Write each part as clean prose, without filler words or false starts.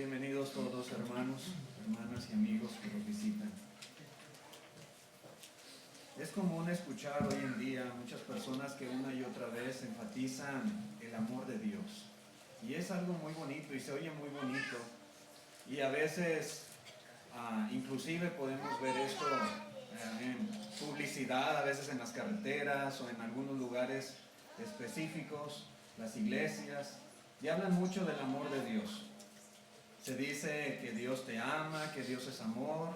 Bienvenidos todos, hermanos, hermanas y amigos que nos visitan. Es común escuchar hoy en día muchas personas que una y otra vez enfatizan el amor de Dios. Y es algo muy bonito y se oye muy bonito. Y a veces, inclusive podemos ver esto en publicidad, a veces en las carreteras o en algunos lugares específicos, las iglesias, y hablan mucho del amor de Dios. Se dice que Dios te ama, que Dios es amor,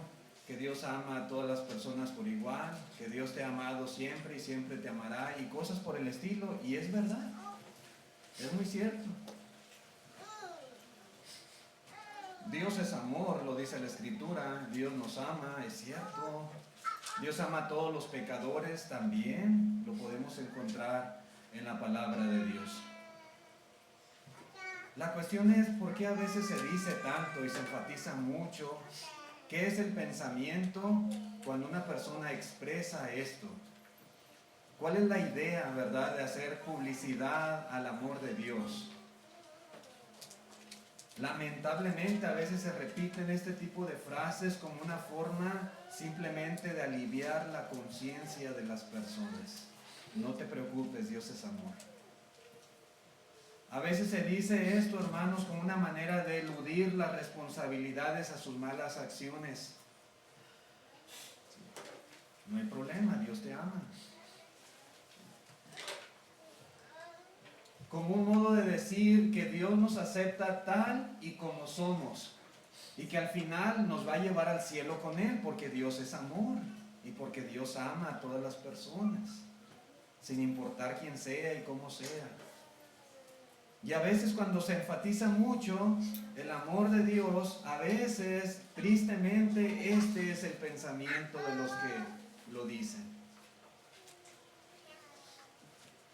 que Dios ama a todas las personas por igual, que Dios te ha amado siempre y siempre te amará y cosas por el estilo, y es verdad, es muy cierto. Dios es amor, lo dice la Escritura, Dios nos ama, es cierto. Dios ama a todos los pecadores también, lo podemos encontrar en la palabra de Dios. La cuestión es por qué a veces se dice tanto y se enfatiza mucho. ¿Qué es el pensamiento cuando una persona expresa esto? ¿Cuál es la idea, verdad, de hacer publicidad al amor de Dios? Lamentablemente a veces se repiten este tipo de frases como una forma simplemente de aliviar la conciencia de las personas. No te preocupes, Dios es amor. A veces se dice esto, hermanos, como una manera de eludir las responsabilidades a sus malas acciones. No hay problema, Dios te ama. Como un modo de decir que Dios nos acepta tal y como somos y que al final nos va a llevar al cielo con Él porque Dios es amor y porque Dios ama a todas las personas, sin importar quién sea y cómo sea. Y a veces cuando se enfatiza mucho el amor de Dios, a veces, tristemente, este es el pensamiento de los que lo dicen.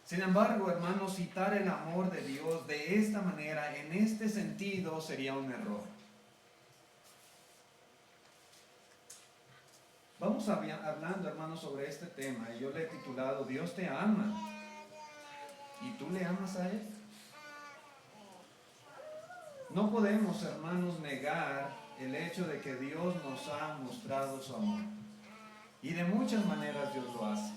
Sin embargo, hermanos, citar el amor de Dios de esta manera, en este sentido, sería un error. Vamos hablando, hermanos, sobre este tema, y yo le he titulado Dios te ama, ¿y tú le amas a Él? No podemos, hermanos, negar el hecho de que Dios nos ha mostrado su amor. Y de muchas maneras Dios lo hace.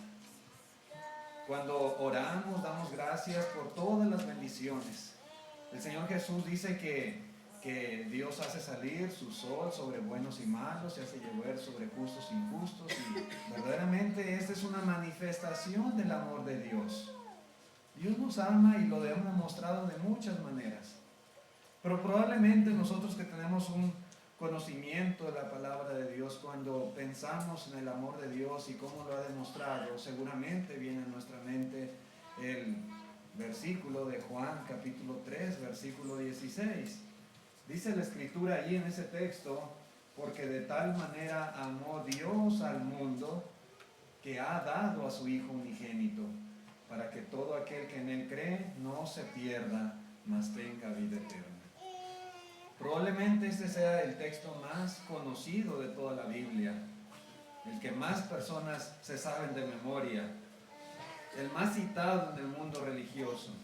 Cuando oramos, damos gracias por todas las bendiciones. El Señor Jesús dice que Dios hace salir su sol sobre buenos y malos, y hace llover sobre justos e injustos. Y verdaderamente esta es una manifestación del amor de Dios. Dios nos ama y lo hemos mostrado de muchas maneras. Pero probablemente nosotros que tenemos un conocimiento de la palabra de Dios, cuando pensamos en el amor de Dios y cómo lo ha demostrado, seguramente viene a nuestra mente el versículo de Juan capítulo 3, versículo 16. Dice la Escritura allí en ese texto, porque de tal manera amó Dios al mundo que ha dado a su Hijo unigénito, para que todo aquel que en Él cree no se pierda, mas tenga vida eterna. Probablemente este sea el texto más conocido de toda la Biblia, el que más personas se saben de memoria, el más citado en el mundo religioso.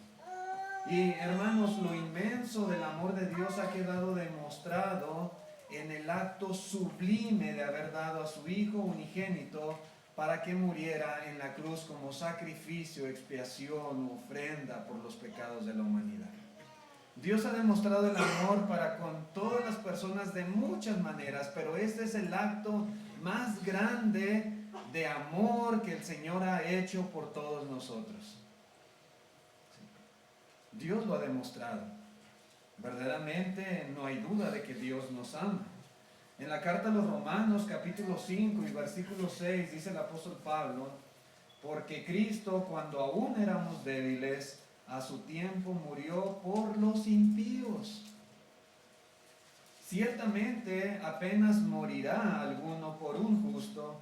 Y hermanos, lo inmenso del amor de Dios ha quedado demostrado en el acto sublime de haber dado a su Hijo unigénito para que muriera en la cruz como sacrificio, expiación, ofrenda por los pecados de la humanidad. Dios ha demostrado el amor para con todas las personas de muchas maneras, pero este es el acto más grande de amor que el Señor ha hecho por todos nosotros. Dios lo ha demostrado. Verdaderamente no hay duda de que Dios nos ama. En la carta a los Romanos, capítulo 5 y versículo 6, dice el apóstol Pablo, porque Cristo, cuando aún éramos débiles, a su tiempo murió por los impíos. Ciertamente apenas morirá alguno por un justo,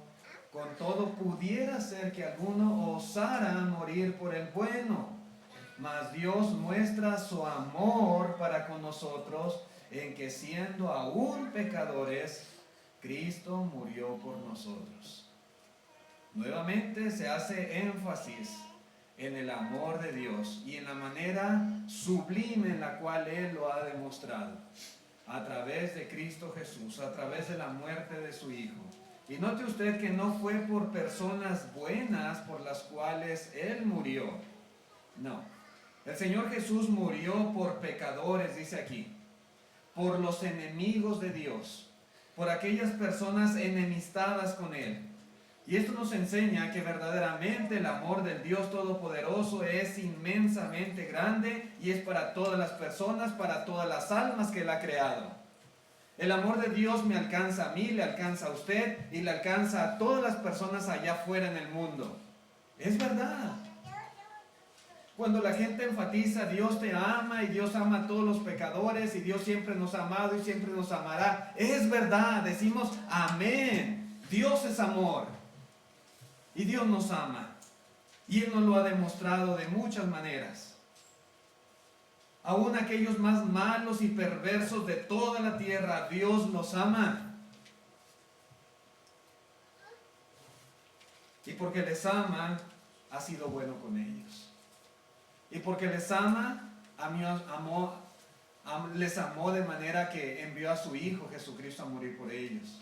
con todo pudiera ser que alguno osara morir por el bueno. Mas Dios muestra su amor para con nosotros en que siendo aún pecadores, Cristo murió por nosotros. Nuevamente se hace énfasis en el amor de Dios y en la manera sublime en la cual Él lo ha demostrado. a través de Cristo Jesús, a través de la muerte de su Hijo. Y note usted que no fue por personas buenas por las cuales Él murió. No. El Señor Jesús murió por pecadores, dice aquí. Por los enemigos de Dios. Por aquellas personas enemistadas con Él. Y esto nos enseña que verdaderamente el amor del Dios Todopoderoso es inmensamente grande y es para todas las personas, para todas las almas que Él ha creado. El amor de Dios me alcanza a mí, le alcanza a usted y le alcanza a todas las personas allá afuera en el mundo. Es verdad. Cuando la gente enfatiza, Dios te ama y Dios ama a todos los pecadores y Dios siempre nos ha amado y siempre nos amará. Es verdad, decimos amén. Dios es amor y Dios nos ama y Él nos lo ha demostrado de muchas maneras. Aún aquellos más malos y perversos de toda la tierra, Dios los ama. Y porque les ama, ha sido bueno con ellos. Y porque les ama, les amó de manera que envió a su Hijo Jesucristo a morir por ellos.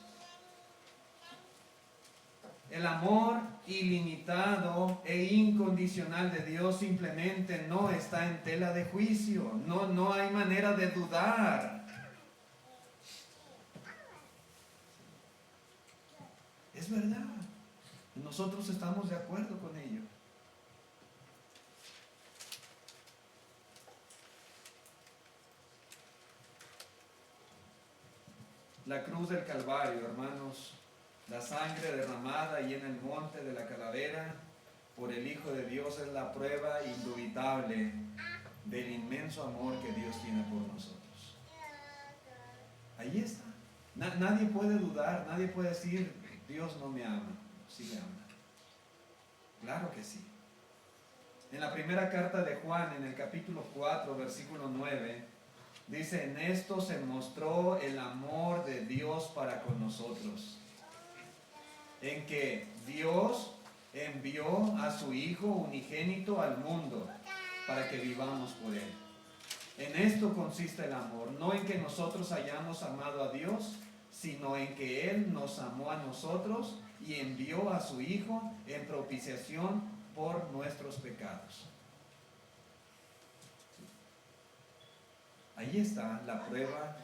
El amor ilimitado e incondicional de Dios simplemente no está en tela de juicio. No hay manera de dudar. Es verdad. Nosotros estamos de acuerdo con ello. La cruz del Calvario, hermanos, la sangre derramada y en el monte de la calavera por el Hijo de Dios es la prueba indubitable del inmenso amor que Dios tiene por nosotros. Ahí está. Nadie puede dudar, nadie puede decir, Dios no me ama. Sí me ama. Claro que sí. En la primera carta de Juan, en el capítulo 4, versículo 9, dice, en esto se mostró el amor de Dios para con nosotros, en que Dios envió a su Hijo unigénito al mundo para que vivamos por Él. En esto consiste el amor, no en que nosotros hayamos amado a Dios, sino en que Él nos amó a nosotros y envió a su Hijo en propiciación por nuestros pecados. Ahí está la prueba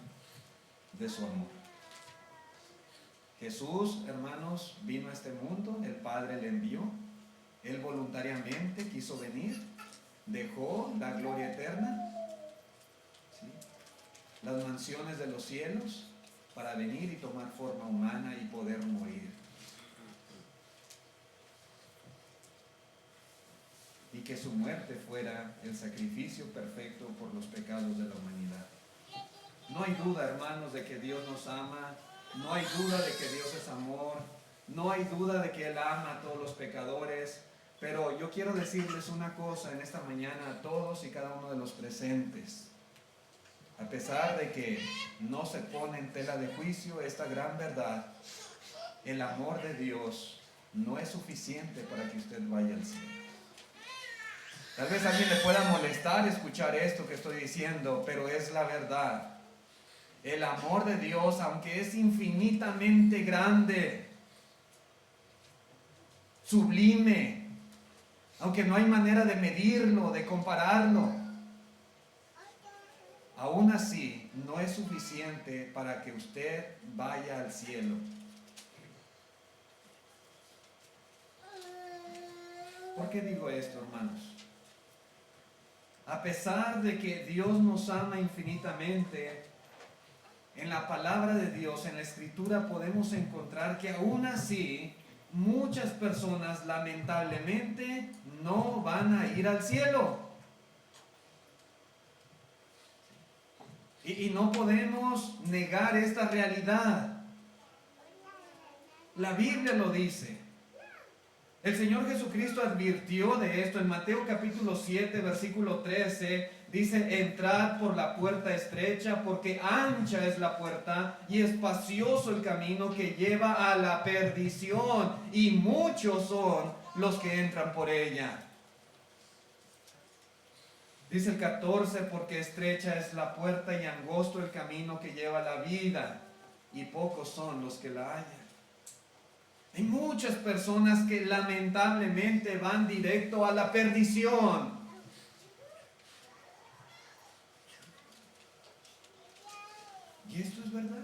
de su amor. Jesús, hermanos, vino a este mundo, el Padre le envió, Él voluntariamente quiso venir, dejó la gloria eterna, ¿sí?, las mansiones de los cielos, para venir y tomar forma humana y poder morir. Y que su muerte fuera el sacrificio perfecto por los pecados de la humanidad. No hay duda, hermanos, de que Dios nos ama. No hay duda de que Dios es amor. No hay duda de que Él ama a todos los pecadores. Pero yo quiero decirles una cosa en esta mañana a todos y cada uno de los presentes. A pesar de que no se pone en tela de juicio esta gran verdad, el amor de Dios no es suficiente para que usted vaya al cielo. Tal vez a alguien le pueda molestar escuchar esto que estoy diciendo, pero es la verdad. El amor de Dios, aunque es infinitamente grande, sublime, aunque no hay manera de medirlo, de compararlo, aún así no es suficiente para que usted vaya al cielo. ¿Por qué digo esto, hermanos? A pesar de que Dios nos ama infinitamente, en la palabra de Dios, en la Escritura, podemos encontrar que aún así muchas personas lamentablemente no van a ir al cielo. Y no podemos negar esta realidad. La Biblia lo dice. El Señor Jesucristo advirtió de esto en Mateo capítulo 7, versículo 13. Dice, entrad por la puerta estrecha, porque ancha es la puerta y espacioso el camino que lleva a la perdición, y muchos son los que entran por ella. Dice el 14, porque estrecha es la puerta y angosto el camino que lleva a la vida, y pocos son los que la hallan. Hay muchas personas que lamentablemente van directo a la perdición. Y esto es verdad.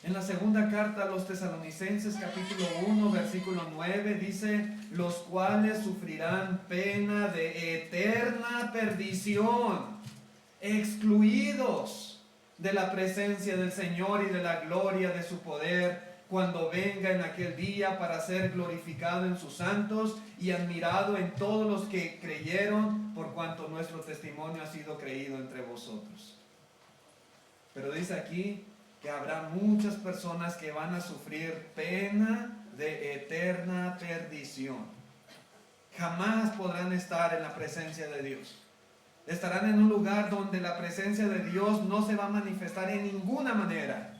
En la segunda carta a los Tesalonicenses, capítulo 1, versículo 9, dice: los cuales sufrirán pena de eterna perdición, excluidos de la presencia del Señor y de la gloria de su poder, cuando venga en aquel día para ser glorificado en sus santos y admirado en todos los que creyeron, por cuanto nuestro testimonio ha sido creído entre vosotros. Pero dice aquí que habrá muchas personas que van a sufrir pena de eterna perdición. Jamás podrán estar en la presencia de Dios. Estarán en un lugar donde la presencia de Dios no se va a manifestar en ninguna manera.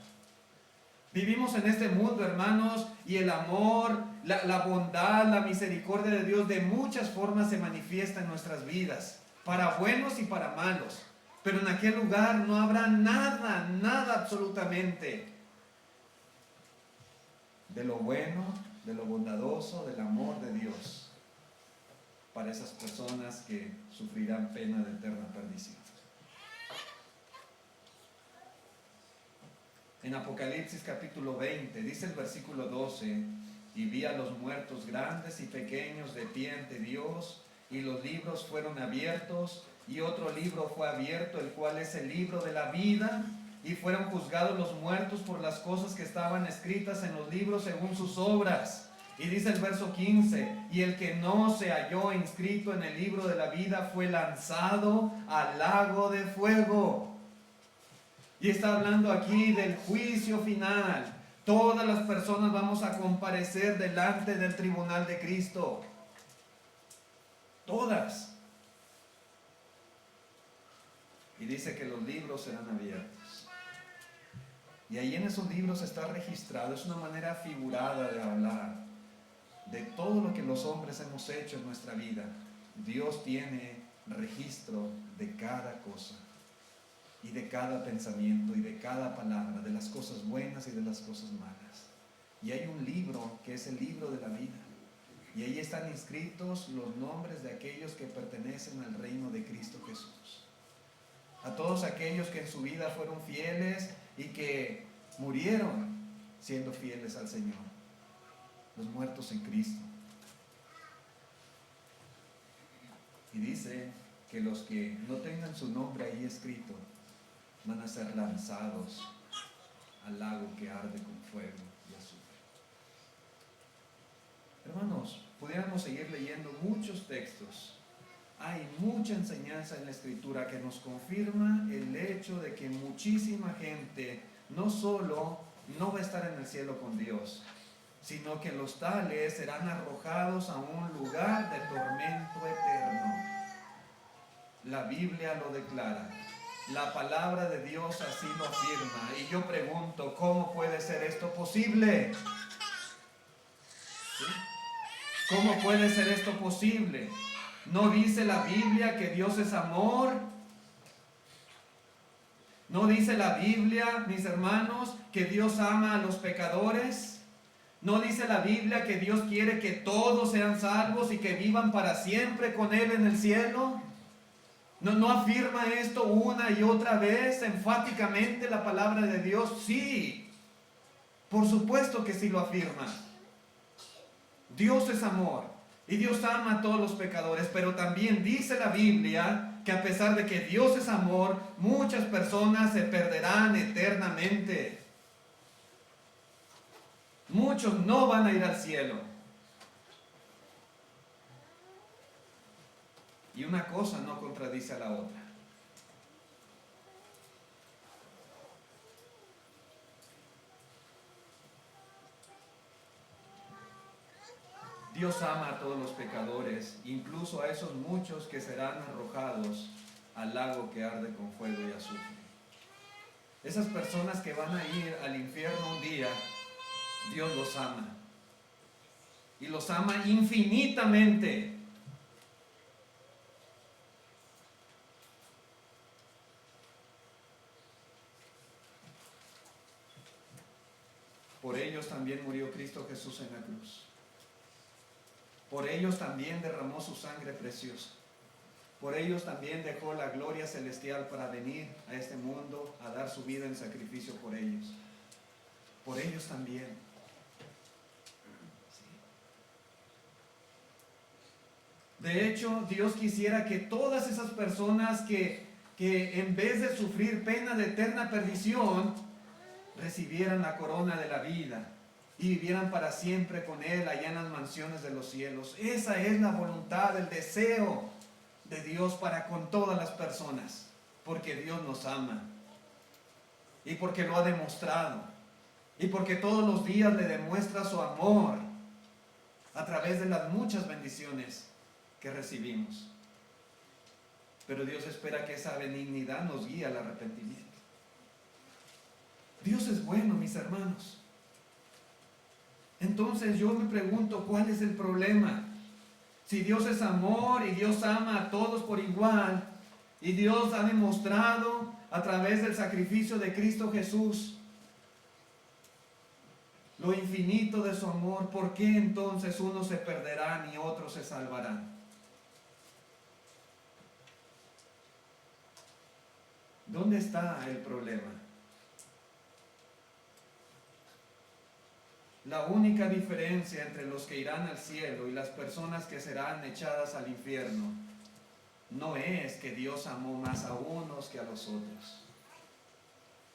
Vivimos en este mundo, hermanos, y el amor, la bondad, la misericordia de Dios de muchas formas se manifiesta en nuestras vidas, para buenos y para malos. Pero en aquel lugar no habrá nada, nada absolutamente de lo bueno, de lo bondadoso, del amor de Dios para esas personas que sufrirán pena de eterna perdición. En Apocalipsis capítulo 20, dice el versículo 12: y vi a los muertos grandes y pequeños de pie ante Dios, y los libros fueron abiertos, y otro libro fue abierto, el cual es el libro de la vida, y fueron juzgados los muertos por las cosas que estaban escritas en los libros según sus obras. Y dice el verso 15: y el que no se halló inscrito en el libro de la vida fue lanzado al lago de fuego. Y está hablando aquí del juicio final. Todas las personas vamos a comparecer delante del tribunal de Cristo. Todas. Y dice que los libros serán abiertos. Y ahí en esos libros está registrado, es una manera figurada de hablar de todo lo que los hombres hemos hecho en nuestra vida. Dios tiene registro de cada cosa, y de cada pensamiento, y de cada palabra, de las cosas buenas y de las cosas malas. Y hay un libro que es el libro de la vida. Y ahí están inscritos los nombres de aquellos que pertenecen al reino de Cristo Jesús. A todos aquellos que en su vida fueron fieles y que murieron siendo fieles al Señor. Los muertos en Cristo. Y dice que los que no tengan su nombre ahí escrito van a ser lanzados al lago que arde con fuego y azufre. Hermanos, pudiéramos seguir leyendo muchos textos. Hay mucha enseñanza en la Escritura que nos confirma el hecho de que muchísima gente no solo no va a estar en el cielo con Dios, sino que los tales serán arrojados a un lugar de tormento eterno. La Biblia lo declara. La palabra de Dios así lo afirma. Y yo pregunto, ¿cómo puede ser esto posible? ¿Sí? ¿Cómo puede ser esto posible? ¿No dice la Biblia que Dios es amor? ¿No dice la Biblia, mis hermanos, que Dios ama a los pecadores? ¿No dice la Biblia que Dios quiere que todos sean salvos y que vivan para siempre con Él en el cielo? ¿No afirma esto una y otra vez enfáticamente la palabra de Dios? Sí, por supuesto que sí lo afirma. Dios es amor y Dios ama a todos los pecadores, pero también dice la Biblia que a pesar de que Dios es amor, muchas personas se perderán eternamente. Muchos no van a ir al cielo. Y una cosa no contradice a la otra. Dios ama a todos los pecadores, incluso a esos muchos que serán arrojados al lago que arde con fuego y azufre. Esas personas que van a ir al infierno un día, Dios los ama. Y los ama infinitamente. por ellos también murió Cristo Jesús en la cruz. Por ellos también derramó su sangre preciosa. Por ellos también dejó la gloria celestial para venir a este mundo a dar su vida en sacrificio por ellos. Por ellos también. De hecho, Dios quisiera que todas esas personas que en vez de sufrir pena de eterna perdición, recibieran la corona de la vida y vivieran para siempre con Él allá en las mansiones de los cielos. Esa es la voluntad, el deseo de Dios para con todas las personas, porque Dios nos ama y porque lo ha demostrado y porque todos los días le demuestra su amor a través de las muchas bendiciones que recibimos. Pero Dios espera que esa benignidad nos guíe al arrepentimiento. Dios es bueno, mis hermanos. Entonces yo me pregunto, ¿cuál es el problema? Si Dios es amor y Dios ama a todos por igual, y Dios ha demostrado a través del sacrificio de Cristo Jesús lo infinito de su amor, ¿por qué entonces unos se perderán y otros se salvarán? ¿Dónde está el problema? La única diferencia entre los que irán al cielo y las personas que serán echadas al infierno no es que Dios amó más a unos que a los otros.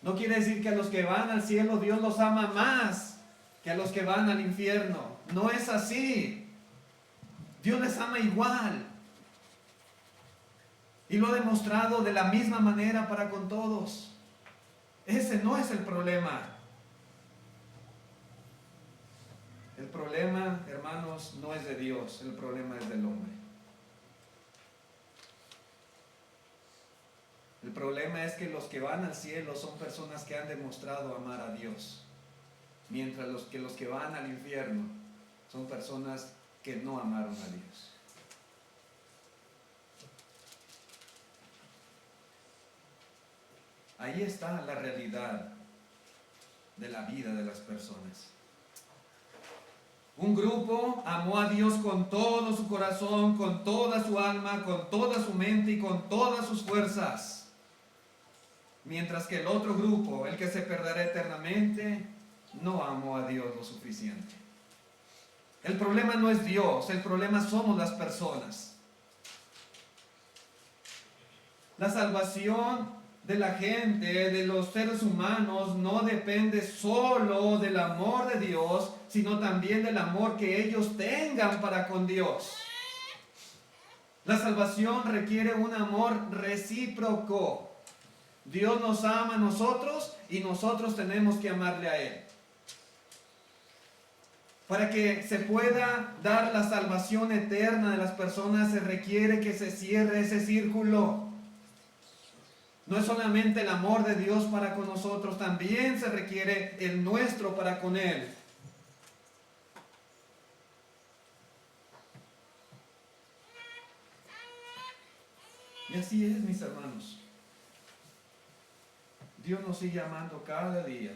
No quiere decir que a los que van al cielo Dios los ama más que a los que van al infierno. No es así. Dios les ama igual. Y lo ha demostrado de la misma manera para con todos. Ese no es el problema. El problema, hermanos, no es de Dios, el problema es del hombre. El problema es que los que van al cielo son personas que han demostrado amar a Dios, mientras los que van al infierno son personas que no amaron a Dios. Ahí está la realidad de la vida de las personas. Un grupo amó a Dios con todo su corazón, con toda su alma, con toda su mente y con todas sus fuerzas. Mientras que el otro grupo, el que se perderá eternamente, no amó a Dios lo suficiente. El problema no es Dios, el problema somos las personas. La salvación de la gente, de los seres humanos, no depende solo del amor de Dios, sino también del amor que ellos tengan para con Dios. La salvación requiere un amor recíproco. Dios nos ama a nosotros y nosotros tenemos que amarle a Él. Para que se pueda dar la salvación eterna de las personas, se requiere que se cierre ese círculo. No es solamente el amor de Dios para con nosotros, también se requiere el nuestro para con Él. Y así es, mis hermanos. Dios nos sigue amando cada día.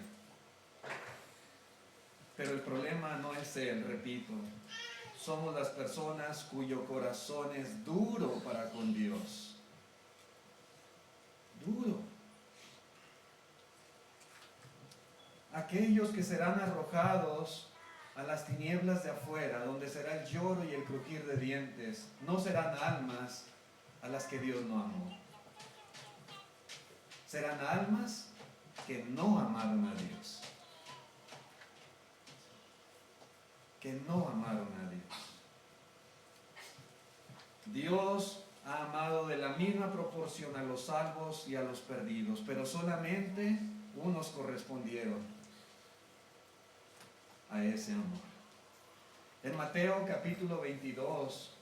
Pero el problema no es Él, repito. Somos las personas cuyo corazón es duro para con Dios. Duro. Aquellos que serán arrojados a las tinieblas de afuera, donde será el lloro y el crujir de dientes, no serán almas a las que Dios no amó. Serán almas que no amaron a Dios. Que no amaron a Dios. Dios ha amado de la misma proporción a los salvos y a los perdidos, pero solamente unos correspondieron a ese amor. En Mateo capítulo 22,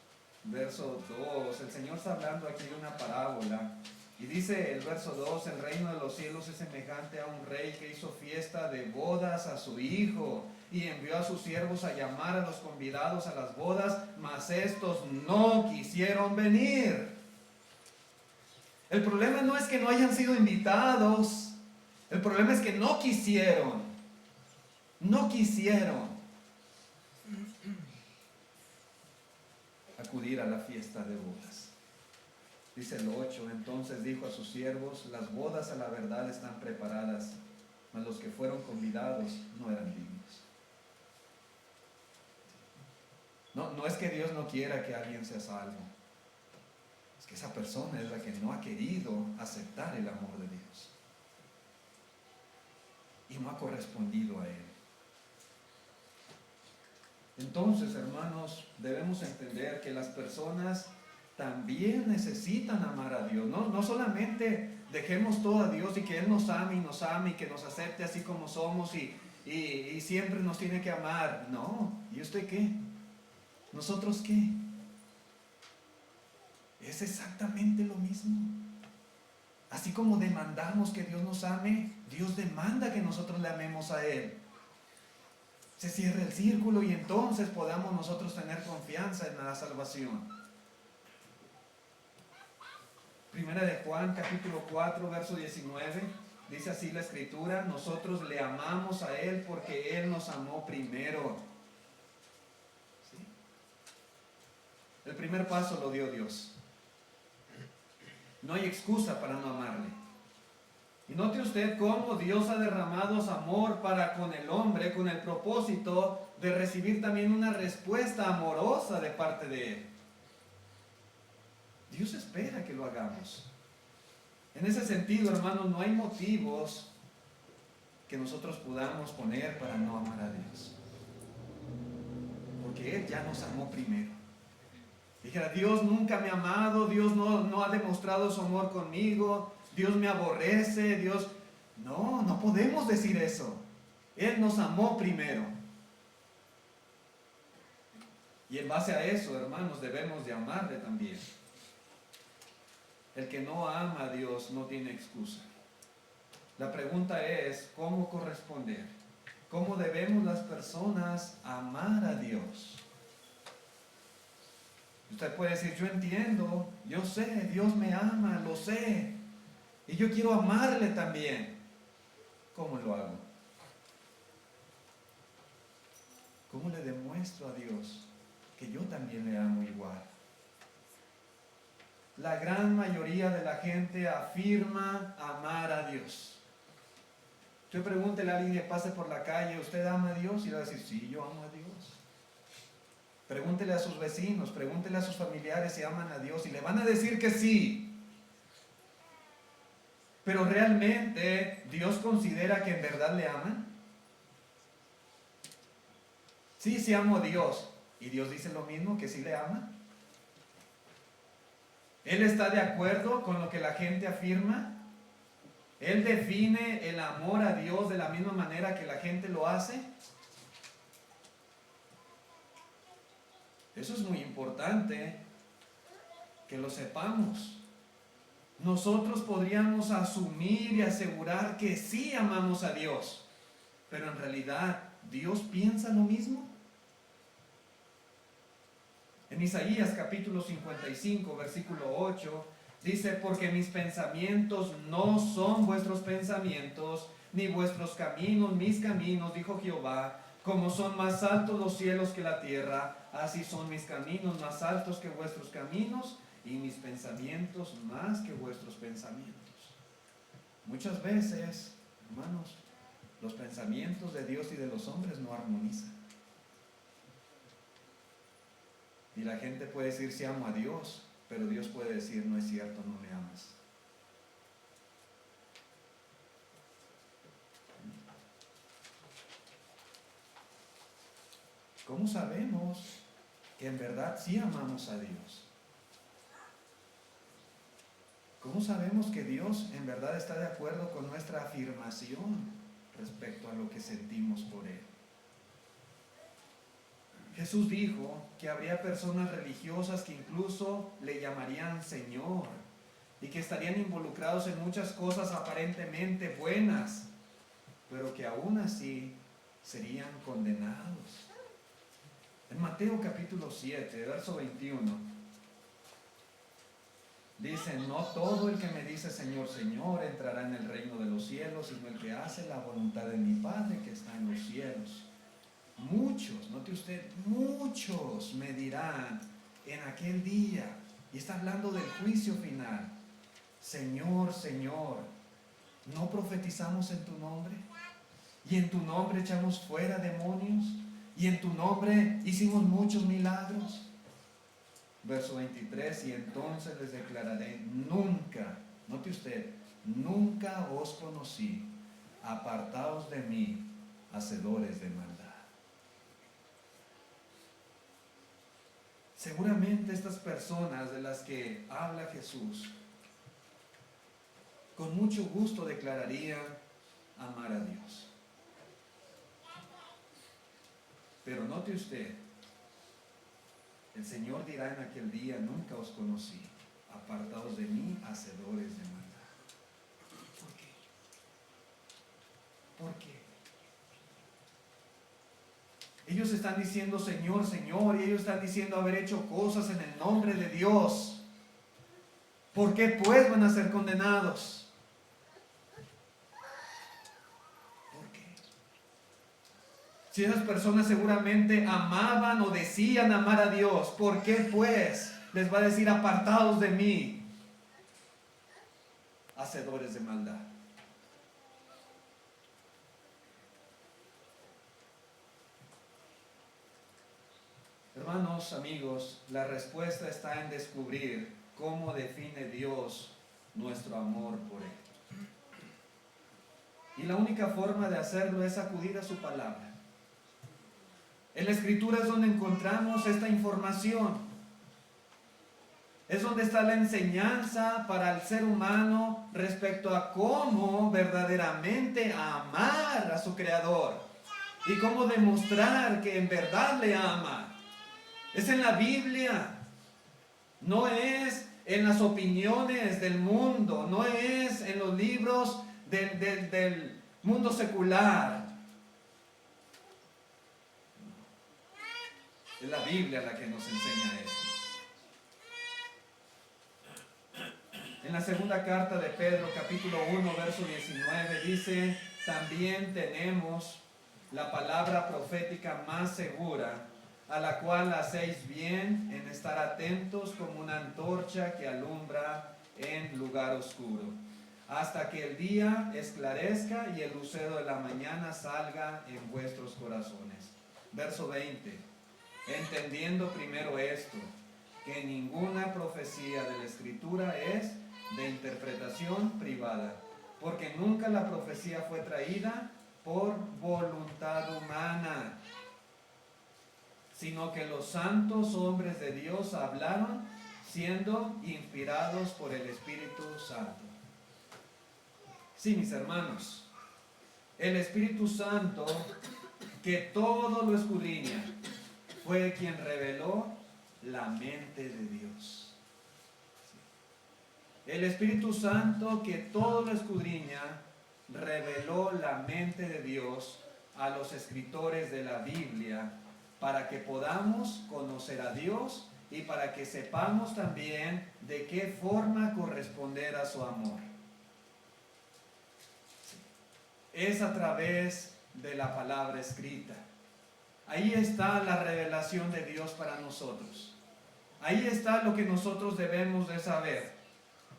verso 2, el Señor está hablando aquí de una parábola y dice el verso 2, el reino de los cielos es semejante a un rey que hizo fiesta de bodas a su hijo y envió a sus siervos a llamar a los convidados a las bodas, mas estos no quisieron venir. El problema no es que no hayan sido invitados, el problema es que no quisieron. no quisieron acudir a la fiesta de bodas. Dice el 8, entonces dijo a sus siervos, las bodas a la verdad están preparadas, mas los que fueron convidados no eran dignos. No es que Dios no quiera que alguien sea salvo, es que esa persona es la que no ha querido aceptar el amor de Dios y no ha correspondido a Él. Entonces, hermanos, debemos entender que las personas también necesitan amar a Dios. No solamente dejemos todo a Dios y que Él nos ame y que nos acepte así como somos y siempre nos tiene que amar. No, ¿y usted qué? ¿Nosotros qué? Es exactamente lo mismo. Así como demandamos que Dios nos ame, Dios demanda que nosotros le amemos a Él. Se cierra el círculo y entonces podamos nosotros tener confianza en la salvación. Primera de Juan, capítulo 4, verso 19, dice así la Escritura, nosotros le amamos a Él porque Él nos amó primero. ¿Sí? El primer paso lo dio Dios. No hay excusa para no amarle. Y note usted cómo Dios ha derramado su amor para con el hombre, con el propósito de recibir también una respuesta amorosa de parte de Él. Dios espera que lo hagamos. En ese sentido, hermanos, no hay motivos que nosotros podamos poner para no amar a Dios. Porque Él ya nos amó primero. Dijera, Dios nunca me ha amado, Dios no ha demostrado su amor conmigo, Dios me aborrece, Dios... No podemos decir eso. Él nos amó primero. Y en base a eso, hermanos, debemos de amarle también. El que no ama a Dios no tiene excusa. La pregunta es, ¿cómo corresponder? ¿Cómo debemos las personas amar a Dios? Usted puede decir, yo entiendo, yo sé, Dios me ama, lo sé. Y yo quiero amarle también. ¿Cómo lo hago? ¿Cómo le demuestro a Dios que yo también le amo igual? La gran mayoría de la gente afirma amar a Dios. Yo pregúntele a alguien que pase por la calle, ¿usted ama a Dios? Y va a decir, sí, yo amo a Dios. Pregúntele a sus vecinos, pregúntele a sus familiares si aman a Dios y le van a decir que sí. Pero realmente, ¿Dios considera que en verdad le aman? Sí amo a Dios. ¿Y Dios dice lo mismo, que sí le ama? ¿Él está de acuerdo con lo que la gente afirma? ¿Él define el amor a Dios de la misma manera que la gente lo hace? Eso es muy importante que lo sepamos. Nosotros podríamos asumir y asegurar que sí amamos a Dios, pero en realidad, ¿Dios piensa lo mismo? En Isaías capítulo 55, versículo 8, dice, porque mis pensamientos no son vuestros pensamientos, ni vuestros caminos mis caminos, dijo Jehová. Como son más altos los cielos que la tierra, así son mis caminos más altos que vuestros caminos, y mis pensamientos más que vuestros pensamientos. Muchas veces, hermanos, los pensamientos de Dios y de los hombres no armonizan. Y la gente puede decir, sí amo a Dios, pero Dios puede decir, no es cierto, no me amas. ¿Cómo sabemos que en verdad sí amamos a Dios? ¿Cómo sabemos que Dios en verdad está de acuerdo con nuestra afirmación respecto a lo que sentimos por Él? Jesús dijo que habría personas religiosas que incluso le llamarían Señor y que estarían involucrados en muchas cosas aparentemente buenas, pero que aún así serían condenados. En Mateo capítulo 7, verso 21, Dice, no todo el que me dice Señor, Señor entrará en el reino de los cielos, sino el que hace la voluntad de mi Padre que está en los cielos. Muchos, note usted, muchos me dirán en aquel día, y está hablando del juicio final, Señor, Señor, ¿no profetizamos en tu nombre? ¿Y en tu nombre echamos fuera demonios? ¿Y en tu nombre hicimos muchos milagros? Verso 23, y entonces les declararé, nunca, note usted, nunca os conocí, apartaos de mí, hacedores de maldad. Seguramente estas personas de las que habla Jesús, con mucho gusto declararían amar a Dios. Pero note usted, el Señor dirá en aquel día, nunca os conocí, apartados de mí, hacedores de maldad. ¿Por qué? ¿Por qué? Ellos están diciendo Señor, Señor, y ellos están diciendo haber hecho cosas en el nombre de Dios. ¿Por qué pues van a ser condenados? Si esas personas seguramente amaban o decían amar a Dios, ¿por qué pues les va a decir apartados de mí, hacedores de maldad? Hermanos, amigos, la respuesta está en descubrir cómo define Dios nuestro amor por Él. Y la única forma de hacerlo es acudir a su palabra. En la Escritura es donde encontramos esta información. Es donde está la enseñanza para el ser humano respecto a cómo verdaderamente amar a su Creador y cómo demostrar que en verdad le ama. Es en la Biblia, no es en las opiniones del mundo, no es en los libros del mundo secular. Es la Biblia la que nos enseña esto. En la segunda carta de Pedro, capítulo 1, verso 19, dice, también tenemos la palabra profética más segura, a la cual hacéis bien en estar atentos como una antorcha que alumbra en lugar oscuro, hasta que el día esclarezca y el lucero de la mañana salga en vuestros corazones. Verso 20. Entendiendo primero esto, que ninguna profecía de la Escritura es de interpretación privada, porque nunca la profecía fue traída por voluntad humana, sino que los santos hombres de Dios hablaron siendo inspirados por el Espíritu Santo. Sí, mis hermanos, el Espíritu Santo, que todo lo escudriña, fue quien reveló la mente de Dios. El Espíritu Santo, que todo lo escudriña, reveló la mente de Dios a los escritores de la Biblia para que podamos conocer a Dios y para que sepamos también de qué forma corresponder a su amor. Es a través de la palabra escrita. Ahí está la revelación de Dios para nosotros. Ahí está lo que nosotros debemos de saber.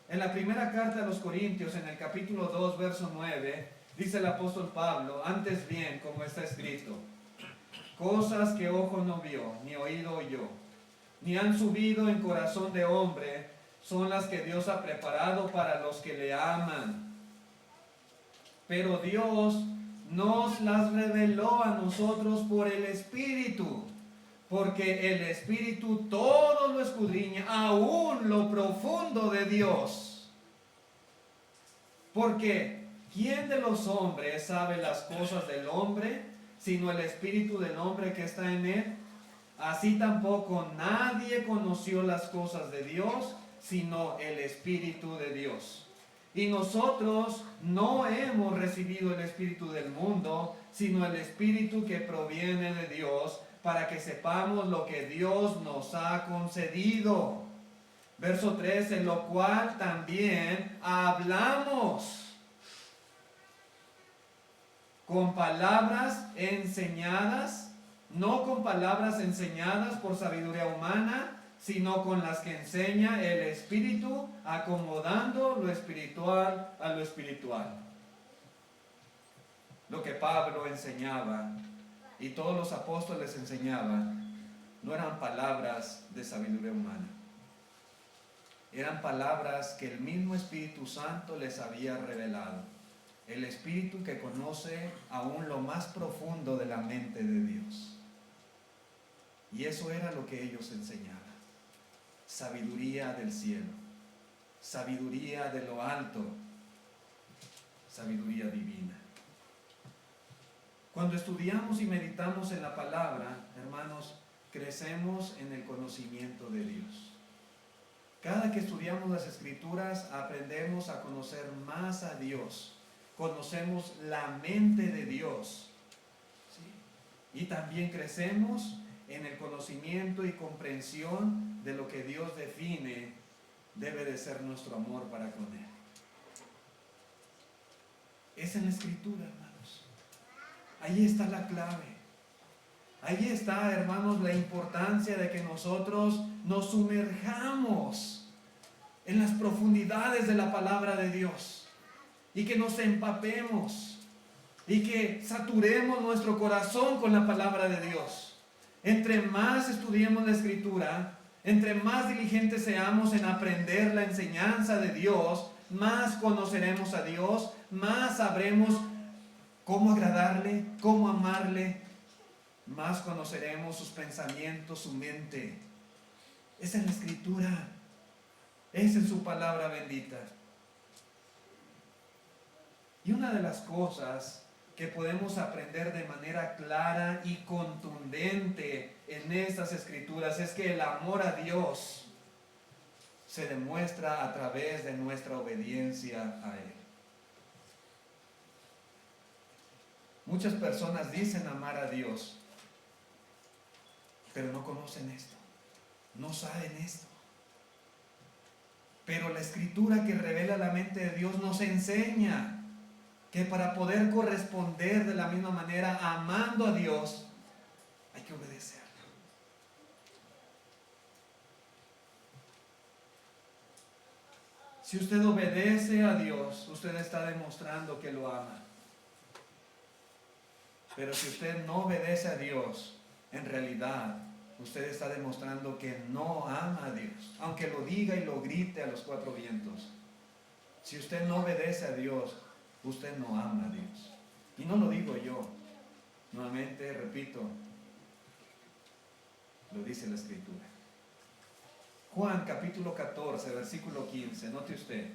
En la primera carta a los Corintios, en el capítulo 2, verso 9, dice el apóstol Pablo, antes bien, como está escrito, cosas que ojo no vio, ni oído oyó, ni han subido en corazón de hombre, son las que Dios ha preparado para los que le aman. Pero Dios nos las reveló a nosotros por el Espíritu, porque el Espíritu todo lo escudriña, aún lo profundo de Dios. Porque ¿quién de los hombres sabe las cosas del hombre, sino el Espíritu del hombre que está en él? Así tampoco nadie conoció las cosas de Dios, sino el Espíritu de Dios. Y nosotros no hemos recibido el espíritu del mundo, sino el Espíritu que proviene de Dios, para que sepamos lo que Dios nos ha concedido. Verso 13, lo cual también hablamos con palabras enseñadas, no con palabras enseñadas por sabiduría humana, sino con las que enseña el Espíritu, acomodando lo espiritual a lo espiritual. Lo que Pablo enseñaba y todos los apóstoles enseñaban no eran palabras de sabiduría humana. Eran palabras que el mismo Espíritu Santo les había revelado. El Espíritu que conoce aún lo más profundo de la mente de Dios. Y eso era lo que ellos enseñaban. Sabiduría del cielo. Sabiduría de lo alto. Sabiduría divina. Cuando estudiamos y meditamos en la palabra, hermanos, crecemos en el conocimiento de Dios. Cada que estudiamos las Escrituras, aprendemos a conocer más a Dios. Conocemos la mente de Dios. ¿Sí? Y también crecemos en el conocimiento y comprensión de lo que Dios define debe de ser nuestro amor para con Él. Es en la Escritura, hermanos. Ahí está la clave. Ahí está, hermanos, la importancia de que nosotros nos sumerjamos en las profundidades de la palabra de Dios y que nos empapemos y que saturemos nuestro corazón con la palabra de Dios. Entre más estudiemos la Escritura, entre más diligentes seamos en aprender la enseñanza de Dios, más conoceremos a Dios, más sabremos cómo agradarle, cómo amarle, más conoceremos sus pensamientos, su mente. Es en la Escritura, es en su palabra bendita. Y una de las cosas que podemos aprender de manera clara y contundente en estas Escrituras es que el amor a Dios se demuestra a través de nuestra obediencia a Él. Muchas personas dicen amar a Dios, pero no conocen esto, no saben esto. Pero la Escritura que revela la mente de Dios nos enseña que para poder corresponder de la misma manera amando a Dios, hay que obedecerlo. Si usted obedece a Dios, usted está demostrando que lo ama. Pero si usted no obedece a Dios, en realidad usted está demostrando que no ama a Dios, aunque lo diga y lo grite a los cuatro vientos. Si usted no obedece a Dios, usted no ama a Dios. Y no lo digo yo. Nuevamente, repito, lo dice la Escritura. Juan capítulo 14, versículo 15, note usted.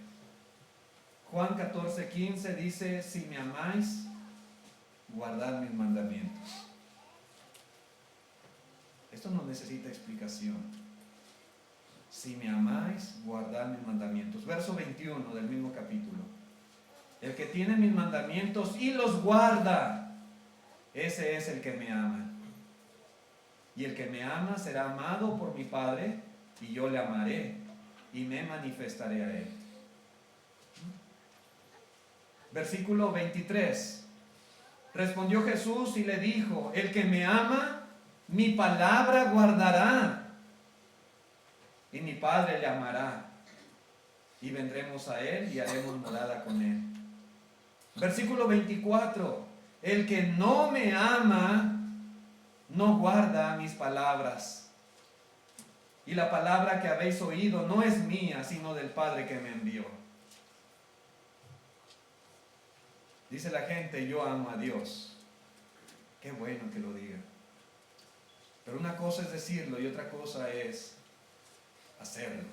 Juan 14, 15 dice, si me amáis, guardad mis mandamientos. Esto no necesita explicación. Si me amáis, guardad mis mandamientos. Verso 21 del mismo capítulo. El que tiene mis mandamientos y los guarda, ese es el que me ama. Y el que me ama será amado por mi Padre, y yo le amaré y me manifestaré a él. Versículo 23. Respondió Jesús y le dijo, el que me ama, mi palabra guardará, y mi Padre le amará, y vendremos a él y haremos morada con él. Versículo 24. El que no me ama, no guarda mis palabras. Y la palabra que habéis oído no es mía, sino del Padre que me envió. Dice la gente, yo amo a Dios. Qué bueno que lo diga. Pero una cosa es decirlo y otra cosa es hacerlo.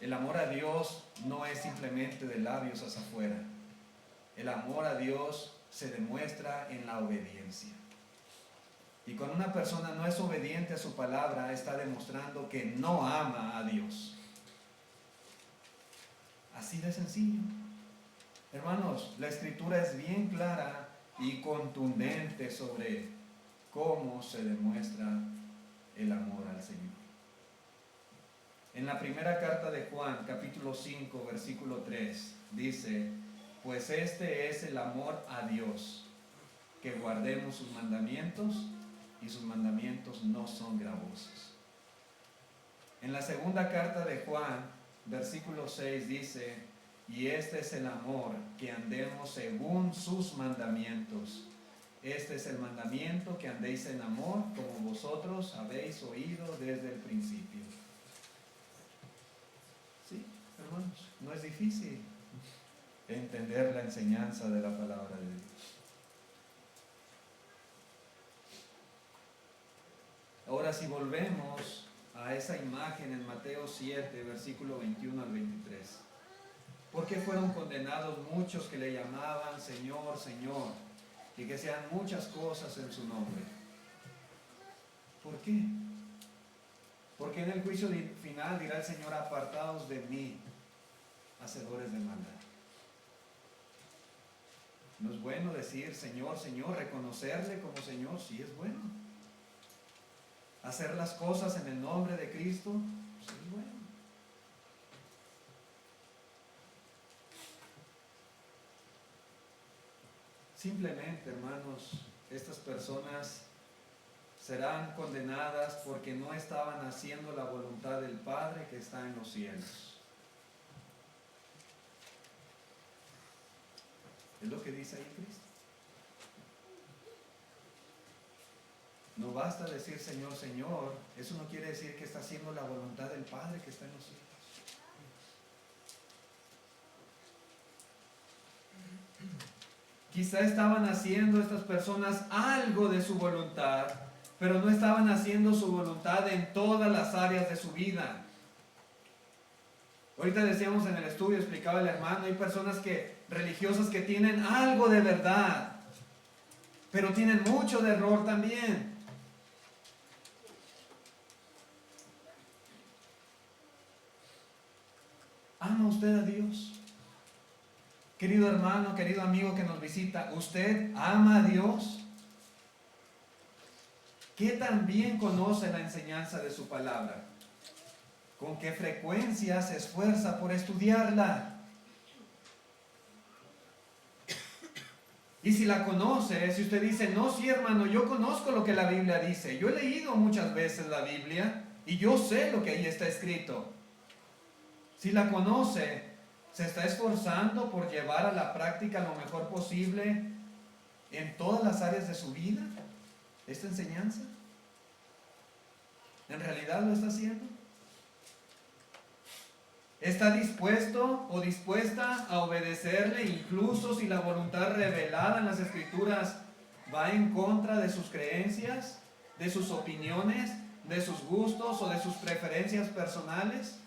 El amor a Dios no es simplemente de labios hacia afuera. El amor a Dios se demuestra en la obediencia. Y cuando una persona no es obediente a su palabra, está demostrando que no ama a Dios. Así de sencillo. Hermanos, la Escritura es bien clara y contundente sobre cómo se demuestra el amor al Señor. En la primera carta de Juan, capítulo 5, versículo 3, dice: pues este es el amor a Dios, que guardemos sus mandamientos, y sus mandamientos no son gravosos. En la segunda carta de Juan, versículo 6 dice: y este es el amor, que andemos según sus mandamientos. Este es el mandamiento, que andéis en amor, como vosotros habéis oído desde el principio. Sí, hermanos, no es difícil entender la enseñanza de la palabra de Dios. Ahora, si volvemos a esa imagen en Mateo 7, versículo 21 al 23. ¿Por qué fueron condenados muchos que le llamaban Señor, Señor, y que hacían muchas cosas en su nombre? ¿Por qué? Porque en el juicio final dirá el Señor: apartaos de mí, hacedores de maldad. ¿No es bueno decir Señor, Señor, reconocerle como Señor? Sí, es bueno. Hacer las cosas en el nombre de Cristo, pues es bueno. Simplemente, hermanos, estas personas serán condenadas porque no estaban haciendo la voluntad del Padre que está en los cielos. Es lo que dice ahí Cristo. No basta decir Señor, Señor. Eso no quiere decir que está haciendo la voluntad del Padre que está en los cielos. Quizá estaban haciendo estas personas algo de su voluntad, pero no estaban haciendo su voluntad en todas las áreas de su vida. Ahorita decíamos en el estudio, explicaba el hermano, hay personas religiosas que tienen algo de verdad, pero tienen mucho de error también. ¿Ama usted a Dios? Querido hermano, querido amigo que nos visita, ¿usted ama a Dios? ¿Qué tan bien conoce la enseñanza de su palabra? ¿Con qué frecuencia se esfuerza por estudiarla? Y si la conoce, si usted dice: no, sí, hermano, yo conozco lo que la Biblia dice, yo he leído muchas veces la Biblia y yo sé lo que ahí está escrito. Si la conoce, ¿se está esforzando por llevar a la práctica lo mejor posible en todas las áreas de su vida esta enseñanza? ¿En realidad lo está haciendo? ¿Está dispuesto o dispuesta a obedecerle, incluso si la voluntad revelada en las Escrituras va en contra de sus creencias, de sus opiniones, de sus gustos o de sus preferencias personales?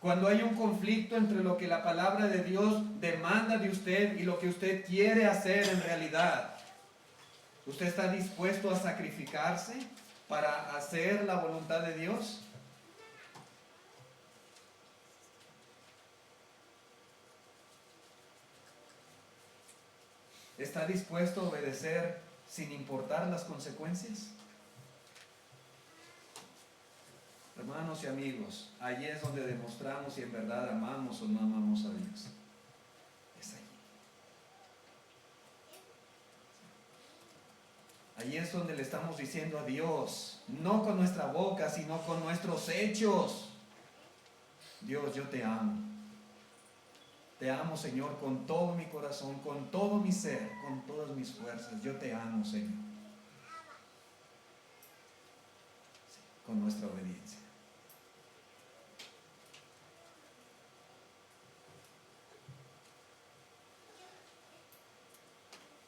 Cuando hay un conflicto entre lo que la palabra de Dios demanda de usted y lo que usted quiere hacer en realidad, ¿usted está dispuesto a sacrificarse para hacer la voluntad de Dios? ¿Está dispuesto a obedecer sin importar las consecuencias? Hermanos y amigos, allí es donde demostramos si en verdad amamos o no amamos a Dios. Es allí. Allí es donde le estamos diciendo a Dios, no con nuestra boca, sino con nuestros hechos: Dios, yo te amo. Te amo, Señor, con todo mi corazón, con todo mi ser, con todas mis fuerzas. Yo te amo, Señor. Sí, con nuestra obediencia.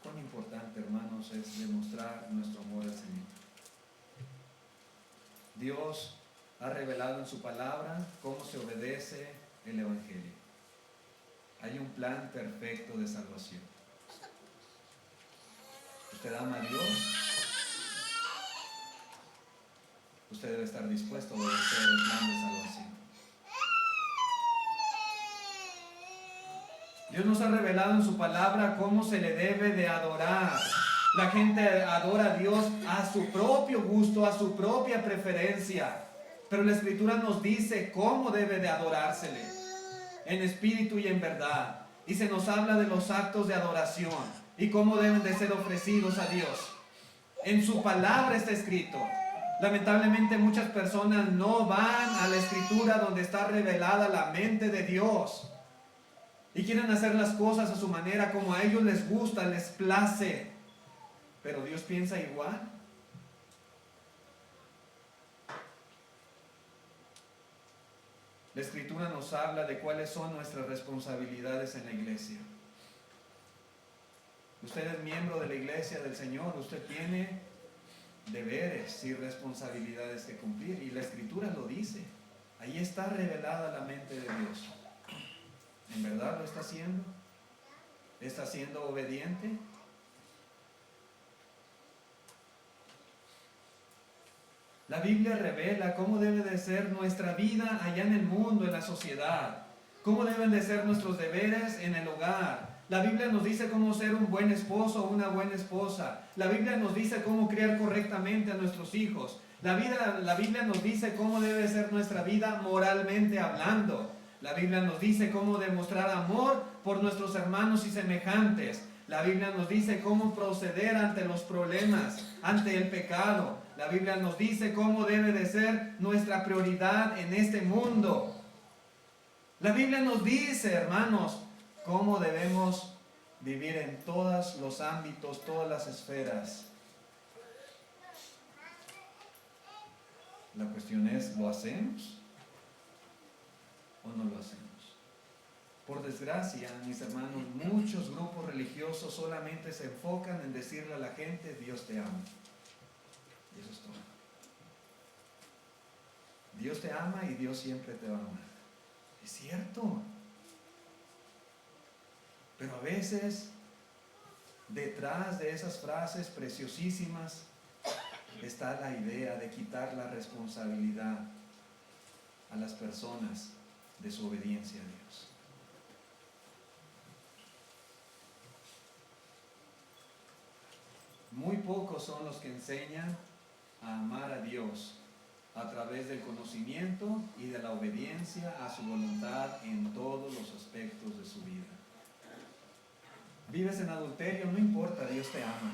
Cuán importante, hermanos, es demostrar nuestro amor al Señor. Dios ha revelado en su palabra cómo se obedece el Evangelio. Hay un plan perfecto de salvación. ¿Usted ama a Dios? Usted debe estar dispuesto a obedecer el plan de salvación. Dios nos ha revelado en su palabra cómo se le debe de adorar. La gente adora a Dios a su propio gusto, a su propia preferencia. Pero la Escritura nos dice cómo debe de adorársele, en espíritu y en verdad. Y se nos habla de los actos de adoración y cómo deben de ser ofrecidos a Dios. En su palabra está escrito. Lamentablemente muchas personas no van a la Escritura donde está revelada la mente de Dios y quieren hacer las cosas a su manera, como a ellos les gusta, les place. Pero Dios piensa igual. La Escritura nos habla de cuáles son nuestras responsabilidades en la iglesia. Usted es miembro de la iglesia del Señor, usted tiene deberes y responsabilidades que cumplir, y la Escritura lo dice. Ahí está revelada la mente de Dios. ¿En verdad lo está haciendo? ¿Está siendo obediente? La Biblia revela cómo debe de ser nuestra vida allá en el mundo, en la sociedad. Cómo deben de ser nuestros deberes en el hogar. La Biblia nos dice cómo ser un buen esposo o una buena esposa. La Biblia nos dice cómo criar correctamente a nuestros hijos. La Biblia nos dice cómo debe ser nuestra vida moralmente hablando. La Biblia nos dice cómo demostrar amor por nuestros hermanos y semejantes. La Biblia nos dice cómo proceder ante los problemas, ante el pecado. La Biblia nos dice cómo debe de ser nuestra prioridad en este mundo. La Biblia nos dice, hermanos, cómo debemos vivir en todos los ámbitos, todas las esferas. La cuestión es, ¿lo hacemos o no lo hacemos? Por desgracia, mis hermanos, muchos grupos religiosos solamente se enfocan en decirle a la gente, Dios te ama. Y eso es todo. Dios te ama y Dios siempre te va a amar. Es cierto. Pero a veces, detrás de esas frases preciosísimas, está la idea de quitar la responsabilidad a las personas de su obediencia a Dios. Muy pocos son los que enseñan a amar a Dios a través del conocimiento y de la obediencia a su voluntad en todos los aspectos de su vida. Vives en adulterio, no importa, Dios te ama.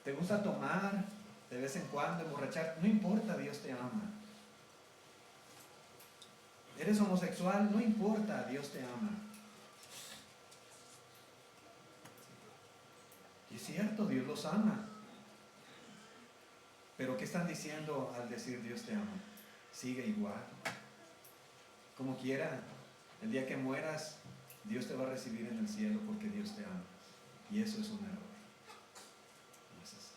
¿Te gusta tomar de vez en cuando, emborrachar? No importa, Dios te ama. ¿Eres homosexual? No importa, Dios te ama. Y es cierto, Dios los ama. Pero ¿qué están diciendo al decir Dios te ama? Sigue igual. Como quiera, el día que mueras, Dios te va a recibir en el cielo porque Dios te ama. Y eso es un error. No es así.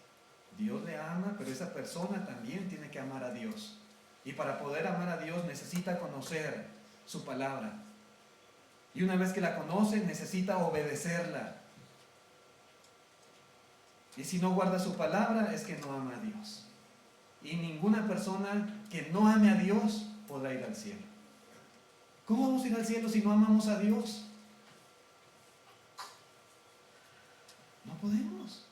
Dios le ama, pero esa persona también tiene que amar a Dios. Y para poder amar a Dios necesita conocer su palabra. Y una vez que la conoce, necesita obedecerla. Y si no guarda su palabra, es que no ama a Dios. Y ninguna persona que no ame a Dios podrá ir al cielo. ¿Cómo vamos a ir al cielo si no amamos a Dios? No podemos.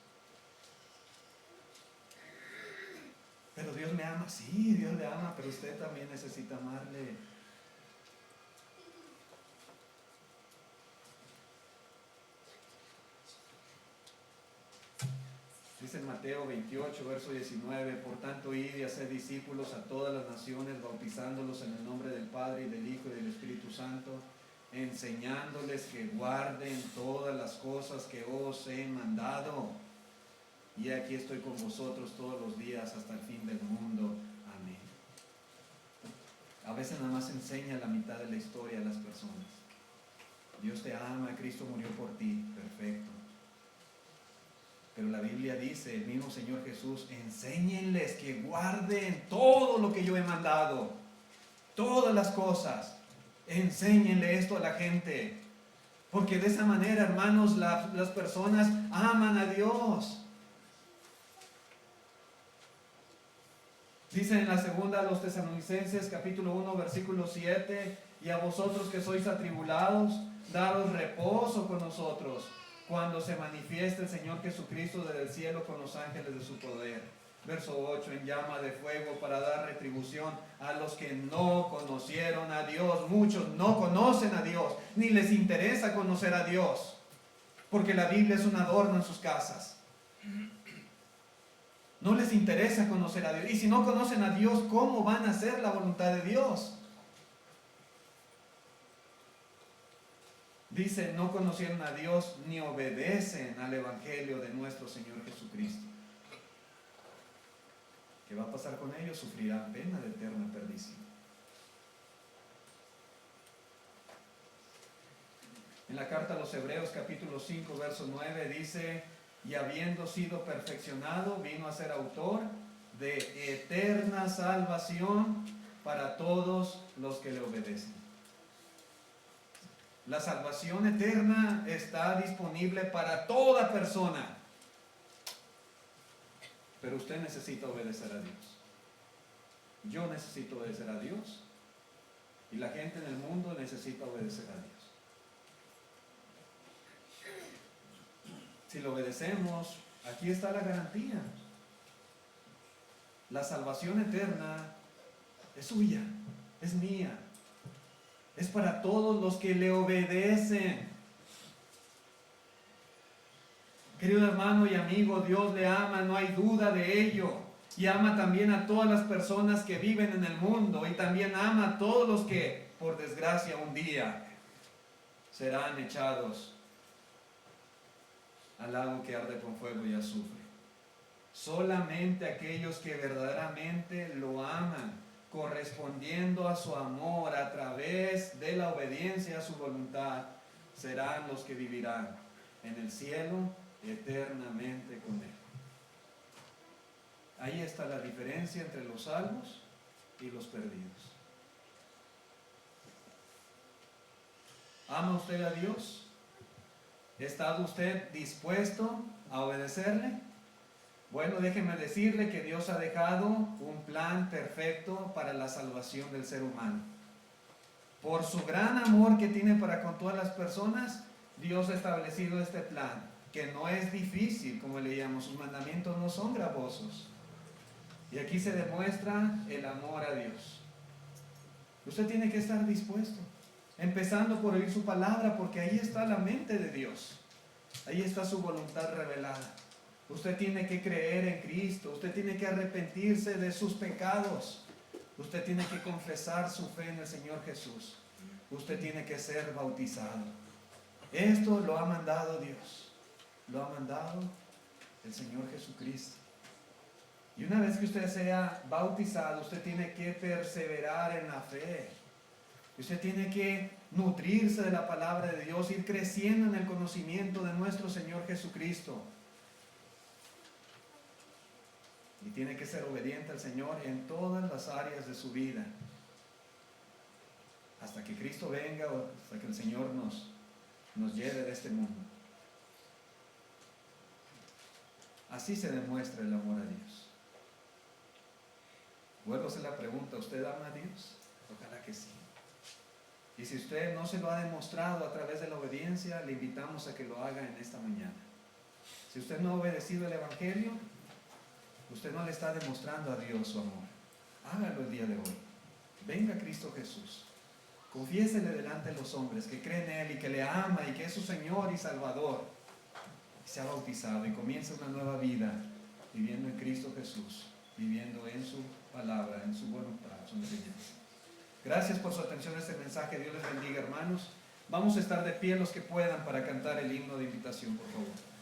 Pero Dios me ama. Sí, Dios le ama, pero usted también necesita amarle. Dice en Mateo 28, verso 19, por tanto, id y haced discípulos a todas las naciones, bautizándolos en el nombre del Padre y del Hijo y del Espíritu Santo, enseñándoles que guarden todas las cosas que os he mandado. Y aquí estoy con vosotros todos los días hasta el fin del mundo. Amén. A veces nada más enseña la mitad de la historia a las personas. Dios te ama, Cristo murió por ti, perfecto. Pero la Biblia dice, el mismo Señor Jesús, enséñenles que guarden todo lo que yo he mandado, todas las cosas. Enséñenle esto a la gente, porque de esa manera, hermanos, las personas aman a Dios. Dice en la segunda a los Tesalonicenses, capítulo 1, versículo 7, y a vosotros que sois atribulados, daros reposo con nosotros, cuando se manifieste el Señor Jesucristo desde el cielo con los ángeles de su poder. Verso 8, en llama de fuego para dar retribución a los que no conocieron a Dios. Muchos no conocen a Dios, ni les interesa conocer a Dios, porque la Biblia es un adorno en sus casas. No les interesa conocer a Dios. Y si no conocen a Dios, ¿cómo van a hacer la voluntad de Dios? Dice, no conocieron a Dios ni obedecen al Evangelio de nuestro Señor Jesucristo. ¿Qué va a pasar con ellos? Sufrirán pena de eterna perdición. En la carta a los Hebreos capítulo 5 verso 9 dice, y habiendo sido perfeccionado, vino a ser autor de eterna salvación para todos los que le obedecen. La salvación eterna está disponible para toda persona. Pero usted necesita obedecer a Dios. Yo necesito obedecer a Dios. Y la gente en el mundo necesita obedecer a Dios. Si lo obedecemos, aquí está la garantía. La salvación eterna es suya, es mía. Es para todos los que le obedecen. Querido hermano y amigo, Dios le ama, no hay duda de ello. Y ama también a todas las personas que viven en el mundo. Y también ama a todos los que, por desgracia, un día serán echados al lago que arde con fuego y azufre. Solamente aquellos que verdaderamente lo aman, correspondiendo a su amor a través de la obediencia a su voluntad, serán los que vivirán en el cielo eternamente con Él. Ahí está la diferencia entre los salvos y los perdidos. ¿Ama usted a Dios? ¿Está usted dispuesto a obedecerle? Bueno, déjeme decirle que Dios ha dejado un plan perfecto para la salvación del ser humano. Por su gran amor que tiene para con todas las personas, Dios ha establecido este plan, que no es difícil, como leíamos, sus mandamientos no son gravosos. Y aquí se demuestra el amor a Dios. Usted tiene que estar dispuesto, empezando por oír su palabra, porque ahí está la mente de Dios. Ahí está su voluntad revelada. Usted tiene que creer en Cristo, usted tiene que arrepentirse de sus pecados, usted tiene que confesar su fe en el Señor Jesús, usted tiene que ser bautizado. Esto lo ha mandado Dios, lo ha mandado el Señor Jesucristo. Y una vez que usted sea bautizado, usted tiene que perseverar en la fe. Usted tiene que nutrirse de la palabra de Dios, ir creciendo en el conocimiento de nuestro Señor Jesucristo. Y tiene que ser obediente al Señor en todas las áreas de su vida. Hasta que Cristo venga o hasta que el Señor nos lleve de este mundo. Así se demuestra el amor a Dios. Vuelvo a hacer la pregunta, ¿usted ama a Dios? Ojalá que sí. Y si usted no se lo ha demostrado a través de la obediencia, le invitamos a que lo haga en esta mañana. Si usted no ha obedecido el Evangelio, usted no le está demostrando a Dios su amor. Hágalo el día de hoy. Venga Cristo Jesús. Confiésele delante de los hombres que creen en Él y que le ama y que es su Señor y Salvador. Y se ha bautizado y comienza una nueva vida viviendo en Cristo Jesús, viviendo en su palabra, en su voluntad, su enseñanza. Gracias por su atención a este mensaje. Dios les bendiga, hermanos. Vamos a estar de pie los que puedan para cantar el himno de invitación, por favor.